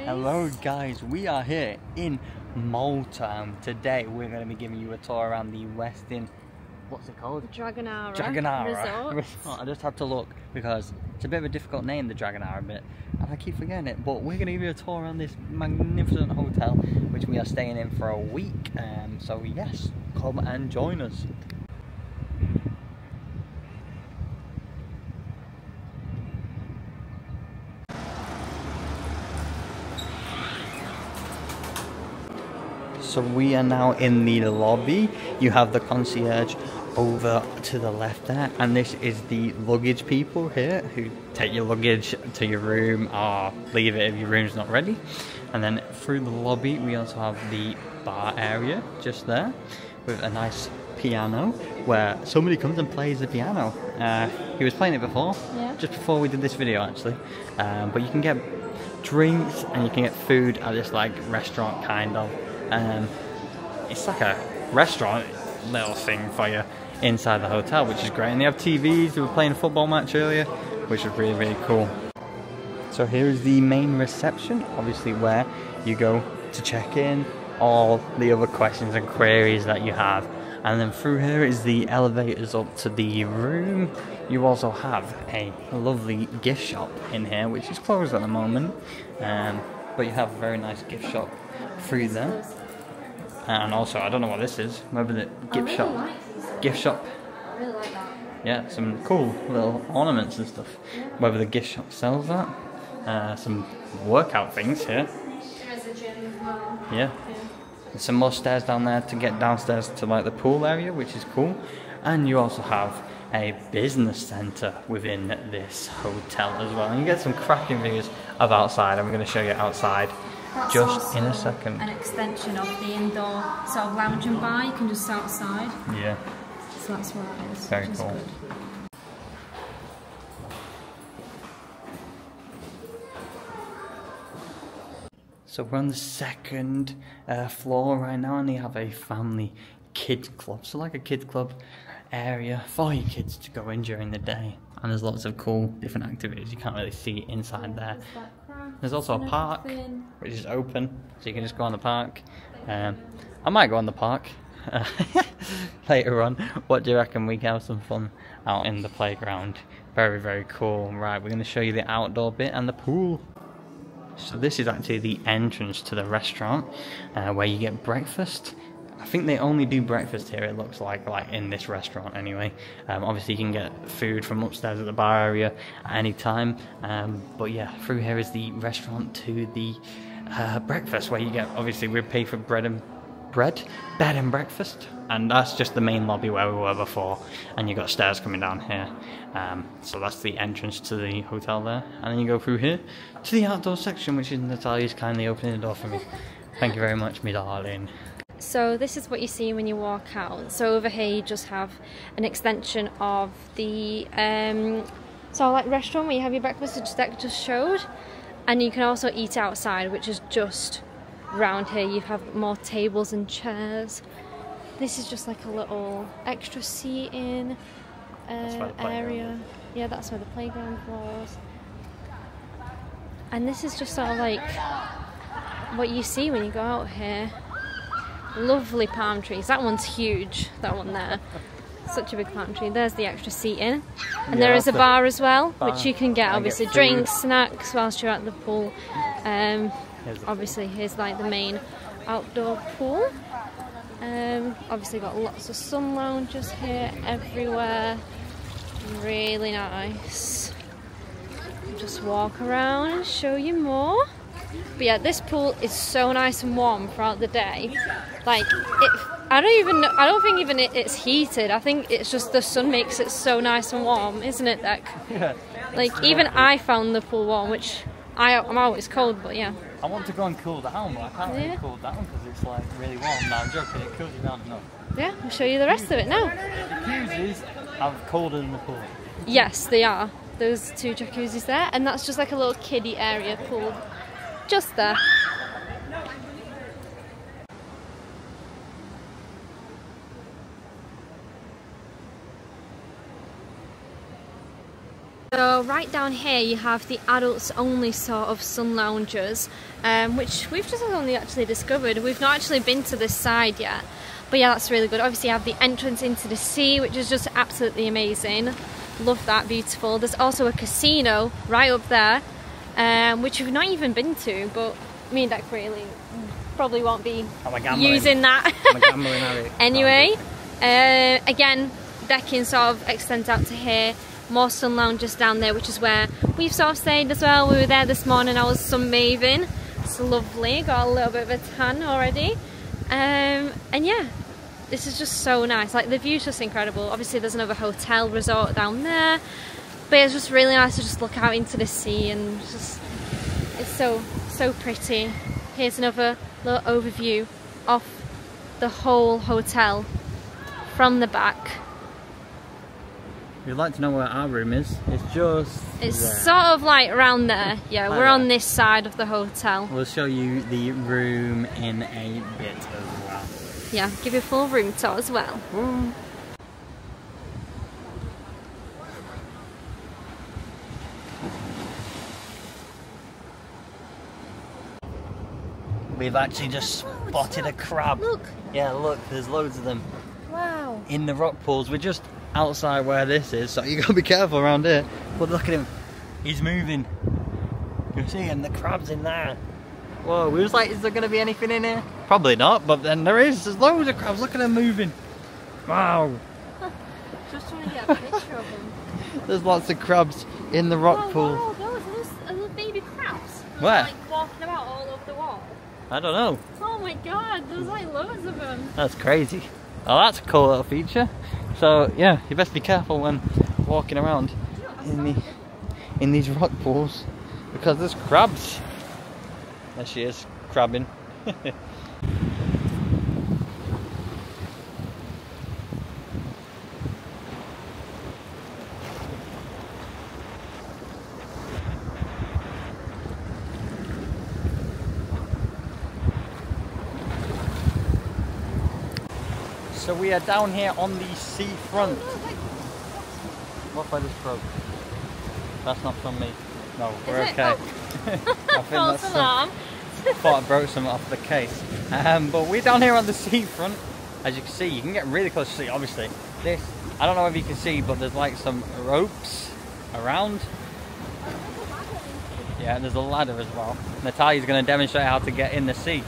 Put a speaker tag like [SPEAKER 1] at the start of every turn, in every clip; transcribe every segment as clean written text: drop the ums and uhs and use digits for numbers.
[SPEAKER 1] guys.
[SPEAKER 2] Hello guys, we are here in Malta and today we're going to be giving you a tour around the Westin, what's it called?
[SPEAKER 1] Dragonara
[SPEAKER 2] Resort. I just had to look because it's a bit of a difficult name, the Dragonara bit, and I keep forgetting it, but we're going to give you a tour around this magnificent hotel which we are staying in for a week, so yes, come and join us. So we are now in the lobby. You have the concierge over to the left there, and this is the luggage people here who take your luggage to your room or leave it if your room's not ready. And then through the lobby we also have the bar area just there with a nice piano where somebody comes and plays the piano. He was playing it before, just before we did this video actually, but you can get drinks and you can get food at this like restaurant kind of. It's like a restaurant little thing for you inside the hotel, which is great. And they have TVs. We were playing a football match earlier, which was really, really cool. So here is the main reception, obviously where you go to check in, all the other questions and queries that you have. And then through here is the elevators up to the room. You also have a lovely gift shop in here, which is closed at the moment. But you have a very nice gift shop through there. And also, I don't know what this is. Maybe the gift shop. Gift shop.
[SPEAKER 1] I really like that.
[SPEAKER 2] Yeah, some cool little ornaments and stuff. Whether the gift shop sells that. Some workout things here.
[SPEAKER 1] There is a gym as well.
[SPEAKER 2] Yeah. There's some more stairs down there to get downstairs to like the pool area, which is cool. And you also have a business centre within this hotel as well. And you get some cracking views of outside. I'm going to show you outside.
[SPEAKER 1] That's
[SPEAKER 2] just in a second.
[SPEAKER 1] An extension of the indoor sort of lounge and bar. You can just sit outside.
[SPEAKER 2] Yeah.
[SPEAKER 1] So that's what it is.
[SPEAKER 2] Very cool.
[SPEAKER 1] Good.
[SPEAKER 2] So we're on the second floor right now, and they have a family kids club. So like a kids club area for your kids to go in during the day. And there's lots of cool different activities. You can't really see inside there. There's also a park, which is open, so you can just go on the park. I might go on the park later on. What do you reckon? We can have some fun out in the playground. Very, very cool. Right, we're going to show you the outdoor bit and the pool. So this is actually the entrance to the restaurant where you get breakfast. I think they only do breakfast here, it looks like in this restaurant anyway. Obviously you can get food from upstairs at the bar area at any time. But yeah, through here is the restaurant to the breakfast, where you get, obviously we pay for bed and breakfast. And that's just the main lobby where we were before. And you've got stairs coming down here. So that's the entrance to the hotel there. And then you go through here to the outdoor section, which is Natalia's kindly opening the door for me. Thank you very much, me darling.
[SPEAKER 1] So this is what you see when you walk out. So over here you just have an extension of the like restaurant where you have your breakfast, which Deck just showed. And you can also eat outside, which is just round here. You have more tables and chairs. This is just like a little extra seating area. Yeah, that's where the playground was. And this is just sort of like what you see when you go out here. Lovely palm trees. That one's huge, that one there. Such a big palm tree. There's the extra seating. And there is a bar as well, which you can get, obviously, drinks, snacks whilst you're at the pool. Obviously, here's like the main outdoor pool. Obviously got lots of sun lounges here everywhere. Really nice. Just walk around and show you more. But yeah, this pool is so nice and warm throughout the day. Like, I don't think even it's heated. I think it's just the sun makes it so nice and warm, isn't it, Deck?
[SPEAKER 2] Yeah.
[SPEAKER 1] Like, even I found the pool warm, which I'm always cold, but yeah.
[SPEAKER 2] I want to go and cool down, but I can't really cool down because it's like really warm. No, I'm joking, it cools you down enough.
[SPEAKER 1] Yeah, I'll show you the rest of it now.
[SPEAKER 2] The jacuzzis are colder than the pool.
[SPEAKER 1] Yes, they are. Those two jacuzzis there, and that's just like a little kiddie area pool. Just there. So right down here you have the adults only sort of sun loungers, which we've just only actually discovered. We've not actually been to this side yet, but yeah, that's really good. Obviously you have the entrance into the sea, which is just absolutely amazing. Love that, beautiful. There's also a casino right up there, which we've not even been to, but me and Deck really probably won't be using that. Anyway, again, decking sort of extends out to here. More sun lounges down there, which is where we've sort of stayed as well. We were there this morning, I was sunbathing. It's lovely, got a little bit of a tan already. And yeah, this is just so nice. Like, the view's just incredible. Obviously there's another hotel resort down there, but it's just really nice to just look out into the sea, and just, it's so pretty. Here's another little overview of the whole hotel from the back.
[SPEAKER 2] If you'd like to know where our room is, it's just
[SPEAKER 1] It's
[SPEAKER 2] there.
[SPEAKER 1] sort of like around there. Yeah,
[SPEAKER 2] Like
[SPEAKER 1] we're
[SPEAKER 2] that.
[SPEAKER 1] on this side of the hotel.
[SPEAKER 2] We'll show you the room in a bit as well.
[SPEAKER 1] Yeah, give you a full room tour as well.
[SPEAKER 2] Woo. We've actually just spotted a crab.
[SPEAKER 1] Look.
[SPEAKER 2] Yeah, look, there's loads of them
[SPEAKER 1] Wow.
[SPEAKER 2] in the rock pools. We're just outside where this is, so you gotta be careful around here. But look at him, he's moving. You see him, the crab's in there. Whoa, we was like, is there gonna be anything in here? Probably not, but then there is. There's loads of crabs. Look at them moving. Wow.
[SPEAKER 1] Just trying to get a picture of them.
[SPEAKER 2] There's lots of crabs in the rock pool.
[SPEAKER 1] Wow, those are little baby crabs. Those
[SPEAKER 2] Where?
[SPEAKER 1] are, like, walking about all over the wall.
[SPEAKER 2] I don't know.
[SPEAKER 1] Oh my god, there's like loads of them.
[SPEAKER 2] That's crazy. Oh, that's a cool little feature. So yeah, you best be careful when walking around in these rock pools, because there's crabs. There she is, crabbing. So we are down here on the seafront. What if I just broke? That's not from me. No, we're okay. I think
[SPEAKER 1] False alarm.
[SPEAKER 2] thought I broke something off the case. But we're down here on the seafront. As you can see, you can get really close to see, obviously. This, I don't know if you can see, but there's like some ropes around. Yeah, there's a ladder as well. Natalia's going to demonstrate how to get in the sea.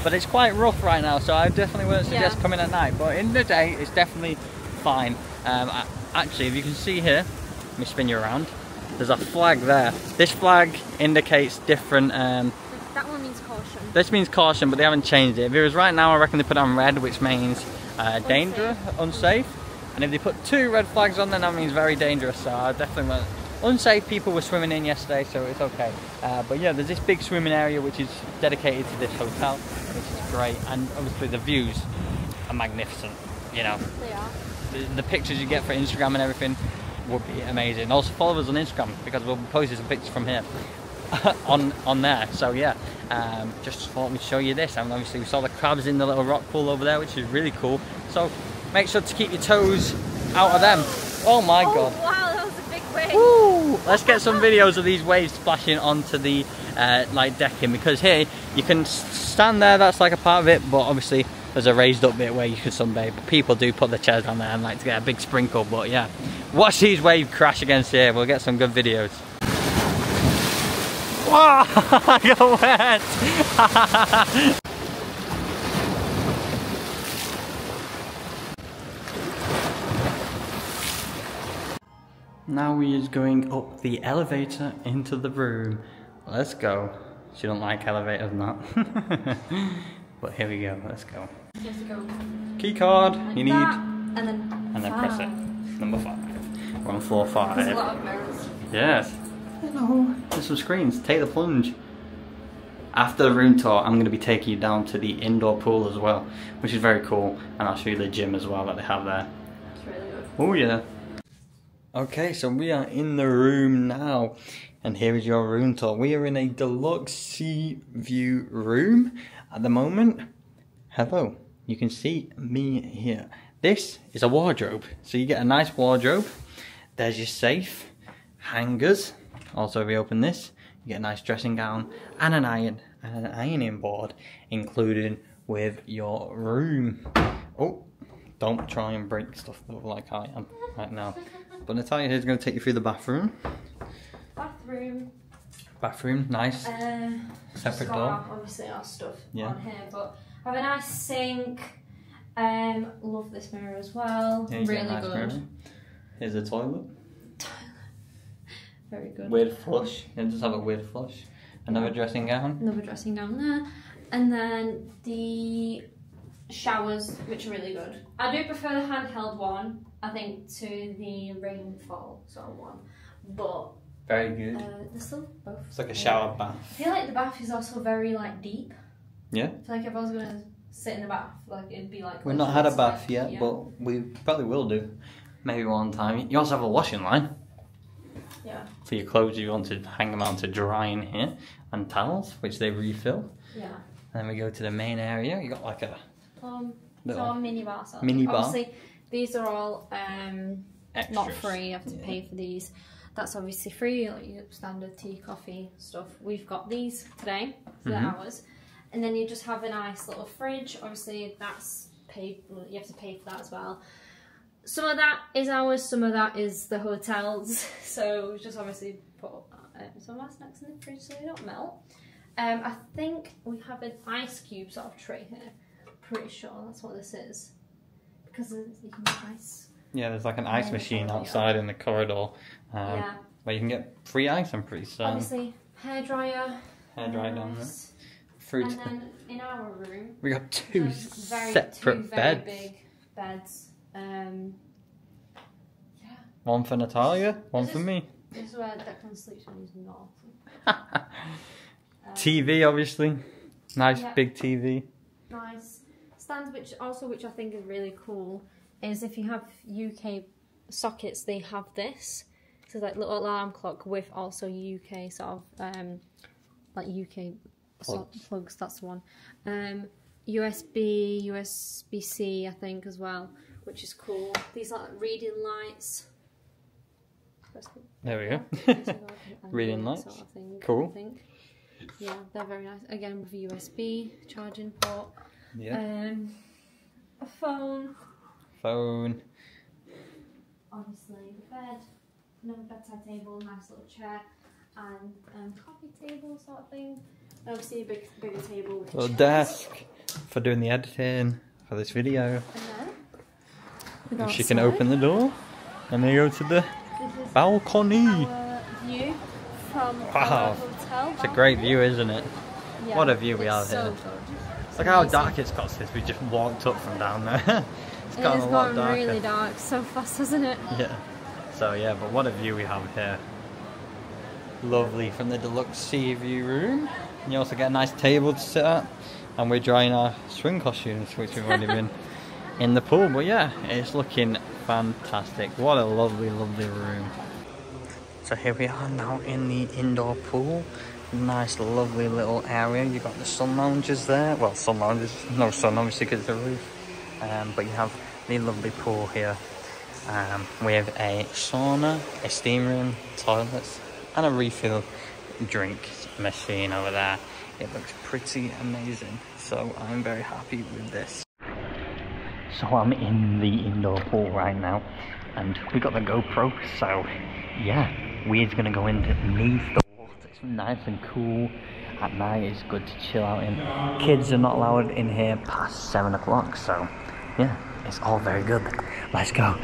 [SPEAKER 2] But it's quite rough right now, so I definitely wouldn't suggest coming at night. But in the day, it's definitely fine. Actually, if you can see here, let me spin you around. There's a flag there. This flag indicates different.
[SPEAKER 1] That one means caution.
[SPEAKER 2] This means caution, but they haven't changed it. If it was right now, I reckon they put it on red, which means dangerous, unsafe. And if they put 2 red flags on, then that means very dangerous. So I definitely won't. Unsafe people were swimming in yesterday, so it's okay. But yeah, there's this big swimming area which is dedicated to this hotel, which is great. And obviously the views are magnificent, you know.
[SPEAKER 1] They are.
[SPEAKER 2] The pictures you get for Instagram and everything would be amazing. Also follow us on Instagram, because we'll be posting some pictures from here on there. So yeah, just thought we'd show you this. And obviously we saw the crabs in the little rock pool over there, which is really cool. So make sure to keep your toes out of them. Oh my god.
[SPEAKER 1] Wow, that was a big wave.
[SPEAKER 2] Woo! Let's get some videos of these waves splashing onto the like decking, because here you can stand there, that's like a part of it, but obviously there's a raised up bit where you can sunbathe. But people do put their chairs down there and like to get a big sprinkle. But yeah, watch these waves crash against here, we'll get some good videos. Wow, I got wet. Now we is going up the elevator into the room. Let's go. She don't like elevators, not. But here we go. Let's go.
[SPEAKER 1] Just go.
[SPEAKER 2] Key card.
[SPEAKER 1] Like
[SPEAKER 2] you need.
[SPEAKER 1] that, and then
[SPEAKER 2] Press it. Number 5. We're on floor 5.
[SPEAKER 1] There's a lot of mirrors.
[SPEAKER 2] Yes. Hello. There's some screens. Take the plunge. After the room tour, I'm going to be taking you down to the indoor pool as well, which is very cool. And I'll show you the gym as well that they have there.
[SPEAKER 1] It's really good.
[SPEAKER 2] Oh yeah. Okay, so we are in the room now, and here is your room tour. We are in a deluxe sea view room at the moment. Hello, you can see me here. This is a wardrobe, so you get a nice wardrobe. there's your safe, hangers. Also, if you open this, you get a nice dressing gown and an ironing board included with your room. Oh, don't try and break stuff like I am right now. But Natalia here's going to take you through the bathroom. Bathroom, nice. Separate door.
[SPEAKER 1] Obviously our stuff
[SPEAKER 2] yeah.
[SPEAKER 1] on here, but I have a nice sink. Love this mirror as well.
[SPEAKER 2] Yeah,
[SPEAKER 1] really
[SPEAKER 2] nice
[SPEAKER 1] good.
[SPEAKER 2] Mirror. Here's a toilet.
[SPEAKER 1] Very good.
[SPEAKER 2] Weird flush. You just have a weird flush. Another dressing gown.
[SPEAKER 1] Another dressing gown there. And then the showers, which are really good. I do prefer the handheld one, I think, to the rainfall sort of one. But
[SPEAKER 2] very good.
[SPEAKER 1] they're still both.
[SPEAKER 2] It's like a shower bath.
[SPEAKER 1] I feel like the bath is also very like deep.
[SPEAKER 2] Yeah.
[SPEAKER 1] I feel like if I was gonna sit in the bath, like it'd be like.
[SPEAKER 2] We've not had a bath yet, but we probably will do. Maybe one time. You also have a washing line.
[SPEAKER 1] Yeah.
[SPEAKER 2] For your clothes, you want to hang them out to dry in here, and towels, which they refill.
[SPEAKER 1] Yeah.
[SPEAKER 2] And then we go to the main area. You got like a
[SPEAKER 1] little mini bar.
[SPEAKER 2] Mini bar.
[SPEAKER 1] Obviously, these are all
[SPEAKER 2] Extras.
[SPEAKER 1] not free. You have to pay for these. That's obviously free, like your standard tea, coffee stuff. We've got these today for the hours, and then you just have a nice little fridge. Obviously, that's paid. You have to pay for that as well. Some of that is ours, some of that is the hotel's. So we just obviously put some of our snacks in the fridge so they don't melt. I think we have an ice cube sort of tray here. Pretty sure that's what this is, because you can get ice.
[SPEAKER 2] Yeah, there's like an ice machine outside in the corridor.
[SPEAKER 1] Yeah.
[SPEAKER 2] Where you can get free ice, I'm pretty certain.
[SPEAKER 1] Obviously, hairdryer.
[SPEAKER 2] Hairdryer down there. Fruit.
[SPEAKER 1] And then in our room,
[SPEAKER 2] we got two separate beds.
[SPEAKER 1] Very big beds. Yeah.
[SPEAKER 2] One for Natalia, one for me.
[SPEAKER 1] This is where Declan sleeps when he's not.
[SPEAKER 2] TV, obviously. Nice big TV.
[SPEAKER 1] Nice stands, which I think is really cool, is if you have UK sockets, they have this. So like little alarm clock with also UK sort of like UK plugs. That's the one. USB, USB-C, I think as well, which is cool. These are like reading lights.
[SPEAKER 2] There we go. Reading lights. Sort of thing, cool.
[SPEAKER 1] I think. Yeah, they're very nice. Again with a USB charging port.
[SPEAKER 2] Yeah.
[SPEAKER 1] A phone.
[SPEAKER 2] Phone.
[SPEAKER 1] Obviously the bed. Another bedside table, nice little chair, and coffee table sort of thing. Obviously a bigger table with
[SPEAKER 2] a little desk for doing the editing for this video.
[SPEAKER 1] And then
[SPEAKER 2] if she can open the door, and then go to the balcony.
[SPEAKER 1] Our view from our hotel.
[SPEAKER 2] It's a great view, isn't it?
[SPEAKER 1] Yeah,
[SPEAKER 2] what a view we have
[SPEAKER 1] so
[SPEAKER 2] here.
[SPEAKER 1] Good.
[SPEAKER 2] Look how dark it's got since we just walked up from down there. It's gotten a lot darker.
[SPEAKER 1] Really dark so fast, hasn't it?
[SPEAKER 2] Yeah. So yeah, but what a view we have here. Lovely from the deluxe sea view room. And you also get a nice table to sit at. And we're drying our swim costumes, which we've already been in the pool. But yeah, it's looking fantastic. What a lovely, lovely room. So here we are now in the indoor pool. Nice, lovely little area. You've got the sun lounges there. Well, sun lounges, no sun obviously because it's a roof. But you have the lovely pool here. With a sauna, a steam room, toilets, and a refill drink machine over there. It looks pretty amazing, so I'm very happy with this. So I'm in the indoor pool right now, and we got the GoPro, so yeah, we're gonna go underneath the water. It's nice and cool. At night it's good to chill out in. Kids are not allowed in here past 7 o'clock, so yeah, it's all very good. Let's go.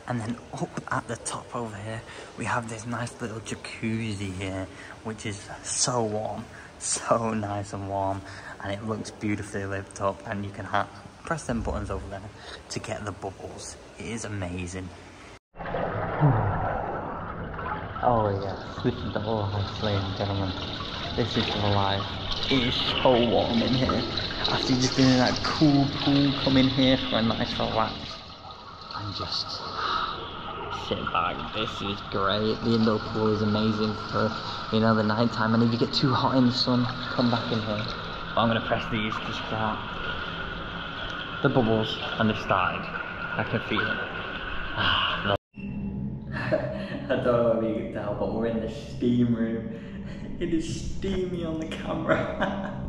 [SPEAKER 2] And then up at the top over here, we have this nice little jacuzzi here, which is so warm, so nice and warm, and it looks beautifully lit up, and you can press them buttons over there to get the bubbles. It is amazing. Oh yes, this is the whole house, ladies and gentlemen. This is the life. It is so warm in here. After you've just been in that cool pool, come in here for a nice relax and just sit back. This is great. The indoor pool is amazing for, you know, the night time. And if you get too hot in the sun, come back in here. But I'm gonna press these to start. The bubbles and they've started. I can feel it. I don't know if you can tell, but we're in the steam room. It is steamy on the camera.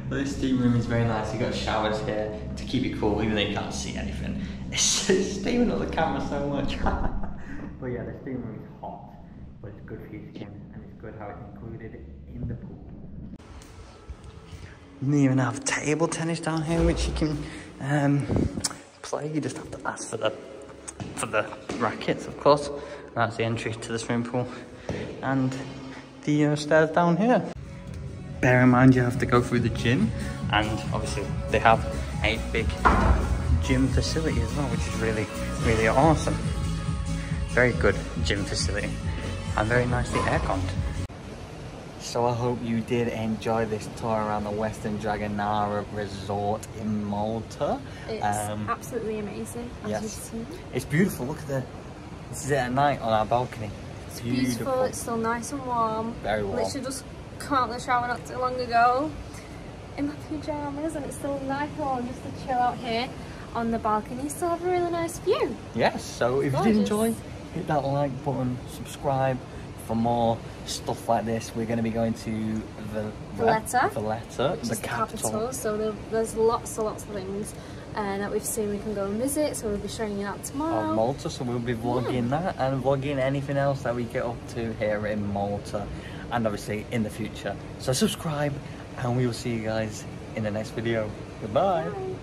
[SPEAKER 2] But this steam room is very nice. You've got showers here to keep you cool, even though you can't see anything. It's steaming on the camera so much. But yeah, the steam room is hot, but it's good for your skin, and it's good how it's included in the pool. You even have table tennis down here, which you can play. You just have to ask for the rackets, of course. That's the entry to the swimming pool, and the stairs down here. Bear in mind you have to go through the gym, and obviously they have a big gym facility as well, which is really, really awesome. Very good gym facility and very nicely air-conned. So I hope you did enjoy this tour around the Westin Dragonara resort in Malta.
[SPEAKER 1] It's absolutely amazing, as you've seen.
[SPEAKER 2] It's beautiful. Look at this is it at night on our balcony.
[SPEAKER 1] It's beautiful. It's still nice and warm.
[SPEAKER 2] Very warm.
[SPEAKER 1] Literally just come out of the shower not too long ago in my pyjamas, and it's still nice and warm just to chill out here on the balcony. You still have a really nice view.
[SPEAKER 2] Yes, so if you did enjoy, hit that like button, subscribe for more stuff like this. We're going to be going to Valletta, the capital.
[SPEAKER 1] So there's lots of things that we've seen we can go and visit, so we'll be showing you that tomorrow.
[SPEAKER 2] Malta, so we'll be vlogging that and vlogging anything else that we get up to here in Malta, and obviously in the future. So subscribe, and we will see you guys in the next video. Goodbye.
[SPEAKER 1] Bye.